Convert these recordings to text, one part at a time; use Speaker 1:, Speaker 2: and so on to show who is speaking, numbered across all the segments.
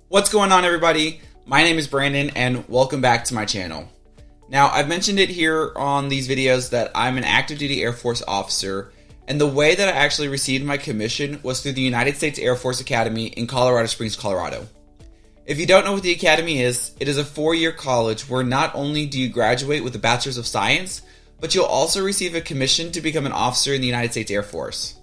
Speaker 1: What's going on, everybody? My name is Brandon and welcome back to my channel. Now, I've mentioned it here on these videos that I'm an active duty Air Force officer, and the way that I actually received my commission was through the United States Air Force Academy in Colorado Springs, Colorado. If you don't know what the Academy is, it is a 4-year college where not only do you graduate with a Bachelor's of Science, but you'll also receive a commission to become an officer in the United States Air Force.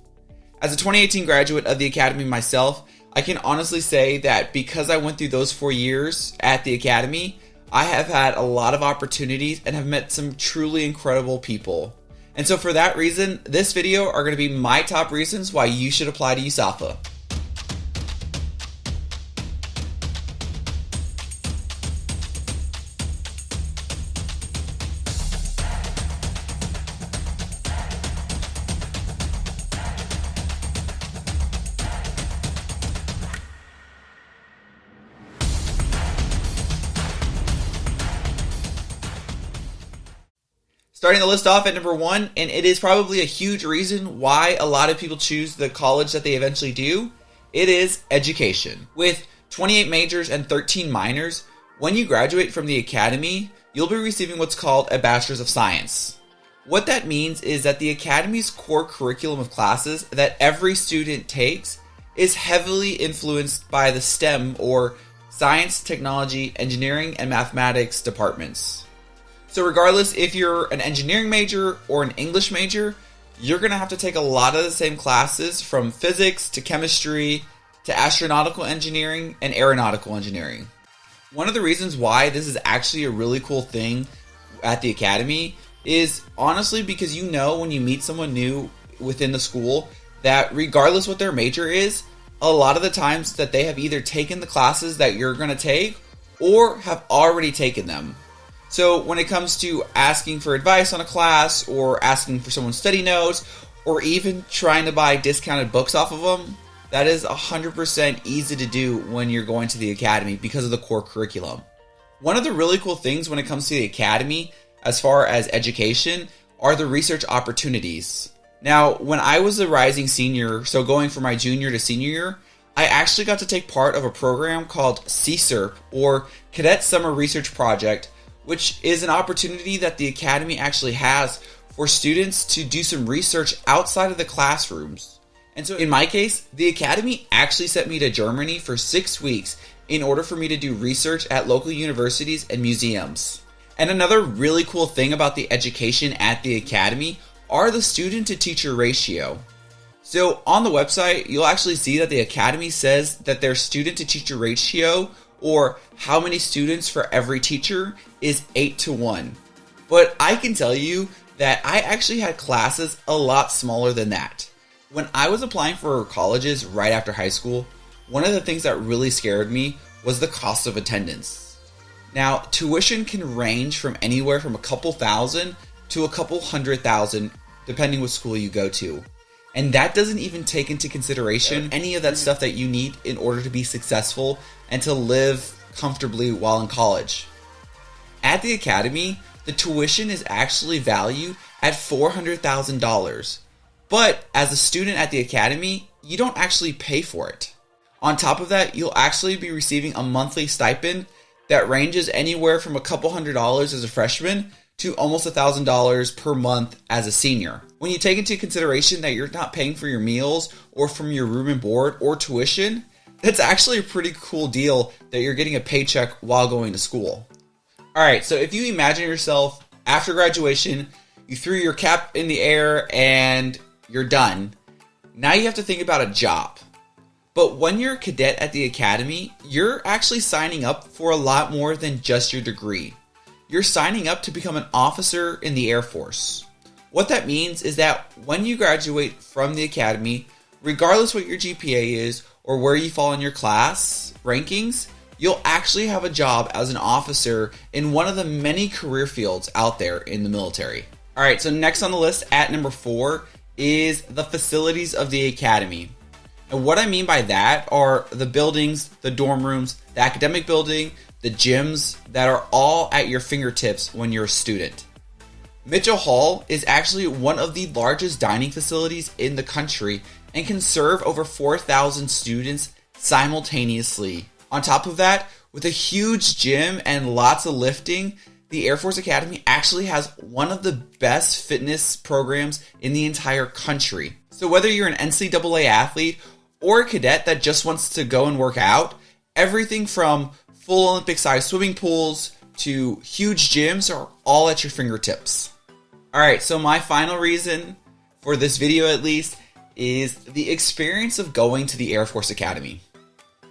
Speaker 1: As a 2018 graduate of the Academy myself, I can honestly say that because I went through those 4 years at the Academy, I have had a lot of opportunities and have met some truly incredible people. And so for that reason, this video are going to be my top reasons why you should apply to USAFA. Starting the list off at number 1, and it is probably a huge reason why a lot of people choose the college that they eventually do, it is education. With 28 majors and 13 minors, when you graduate from the Academy, you'll be receiving what's called a Bachelor's of Science. What that means is that the Academy's core curriculum of classes that every student takes is heavily influenced by the STEM, or Science, Technology, Engineering, and Mathematics departments. So regardless if you're an engineering major or an English major, you're going to have to take a lot of the same classes, from physics to chemistry to astronautical engineering and aeronautical engineering. One of the reasons why this is actually a really cool thing at the Academy is honestly because you know when you meet someone new within the school that regardless what their major is, a lot of the times that they have either taken the classes that you're going to take or have already taken them. So when it comes to asking for advice on a class, or asking for someone's study notes, or even trying to buy discounted books off of them, that is 100% easy to do when you're going to the Academy because of the core curriculum. One of the really cool things when it comes to the Academy, as far as education, are the research opportunities. Now, when I was a rising senior, so going from my junior to senior year, I actually got to take part of a program called CSERP, or Cadet Summer Research Project, which is an opportunity that the Academy actually has for students to do some research outside of the classrooms. And so in my case, the Academy actually sent me to Germany for 6 weeks in order for me to do research at local universities and museums. And another really cool thing about the education at the Academy are the student to teacher ratio. So on the website, you'll actually see that the Academy says that their student to teacher ratio, or how many students for every teacher, is 8-to-1. But I can tell you that I actually had classes a lot smaller than that. When I was applying for colleges right after high school, one of the things that really scared me was the cost of attendance. Now, tuition can range from anywhere from a couple thousand to a couple $100,000, depending what school you go to. And that doesn't even take into consideration any of that stuff that you need in order to be successful and to live comfortably while in college. At the Academy, the tuition is actually valued at $400,000. But as a student at the Academy, you don't actually pay for it. On top of that, you'll actually be receiving a monthly stipend that ranges anywhere from a couple $100s as a freshman to almost $1,000 per month as a senior. When you take into consideration that you're not paying for your meals or from your room and board or tuition, that's actually a pretty cool deal that you're getting a paycheck while going to school. Alright, so if you imagine yourself after graduation, you threw your cap in the air and you're done. Now you have to think about a job. But when you're a cadet at the Academy, you're actually signing up for a lot more than just your degree. You're signing up to become an officer in the Air Force. What that means is that when you graduate from the Academy, regardless what your GPA is or where you fall in your class rankings, you'll actually have a job as an officer in one of the many career fields out there in the military. Alright, so next on the list at number 4 is the facilities of the Academy. And what I mean by that are the buildings, the dorm rooms, the academic building, the gyms that are all at your fingertips when you're a student. Mitchell Hall is actually one of the largest dining facilities in the country and can serve over 4,000 students simultaneously. On top of that, with a huge gym and lots of lifting, the Air Force Academy actually has one of the best fitness programs in the entire country. So whether you're an NCAA athlete or a cadet that just wants to go and work out, everything from full Olympic-sized swimming pools to huge gyms are all at your fingertips. Alright, so my final reason, for this video at least, is the experience of going to the Air Force Academy.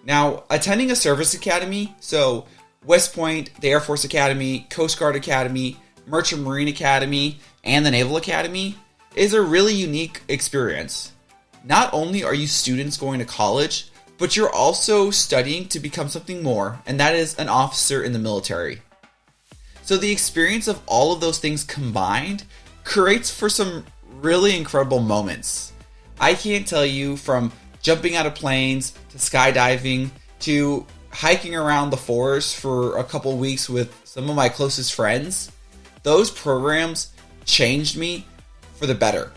Speaker 1: Now, attending a service academy, so West Point, the Air Force Academy, Coast Guard Academy, Merchant Marine Academy, and the Naval Academy, is a really unique experience. Not only are you students going to college, but you're also studying to become something more, and that is an officer in the military. So the experience of all of those things combined creates for some really incredible moments. I can't tell you, from jumping out of planes to skydiving to hiking around the forest for a couple weeks with some of my closest friends, those programs changed me for the better.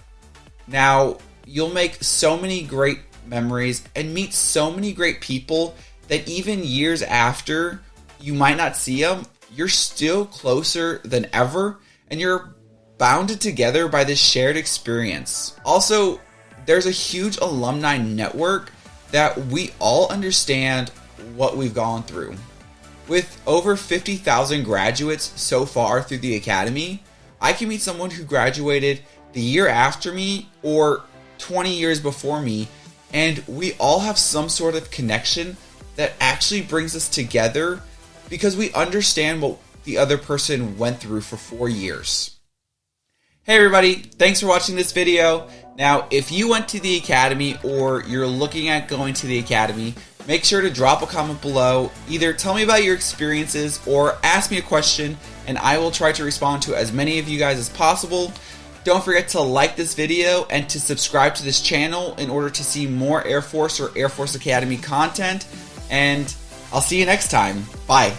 Speaker 1: Now, you'll make so many great memories and meet so many great people that even years after you might not see them, you're still closer than ever, and you're bounded together by this shared experience. Also, there's a huge alumni network that we all understand what we've gone through. With over 50,000 graduates so far through the academy, I can meet someone who graduated the year after me or 20 years before me, and we all have some sort of connection that actually brings us together because we understand what the other person went through for 4 years. Hey everybody, thanks for watching this video. Now, if you went to the academy or you're looking at going to the academy, make sure to drop a comment below. Either tell me about your experiences or ask me a question, and I will try to respond to as many of you guys as possible. Don't forget to like this video and to subscribe to this channel in order to see more Air Force or Air Force Academy content. And I'll see you next time. Bye.